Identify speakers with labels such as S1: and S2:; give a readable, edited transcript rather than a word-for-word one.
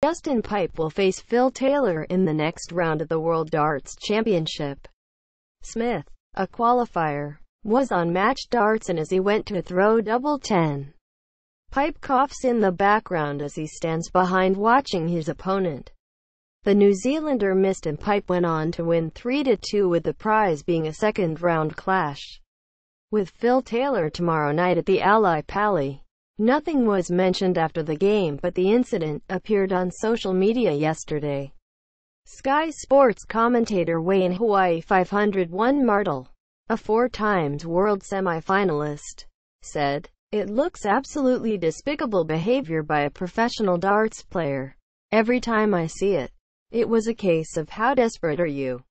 S1: Justin Pipe will face Phil Taylor in the next round of the World Darts Championship. Smith, a qualifier, was on Match Darts and as he went to throw double 10. Pipe coughs in the background as he stands behind watching his opponent. The New Zealander missed and Pipe went on to win 3-2 with the prize being a second-round clash with Phil Taylor tomorrow night at the Ali Pali. Nothing was mentioned after the game, but the incident appeared on social media yesterday. Sky Sports commentator Wayne Hawaii 501 Martel, a 4-times world semi-finalist, said, "It looks absolutely despicable behavior by a professional darts player. Every time I see it, it was a case of how desperate are you?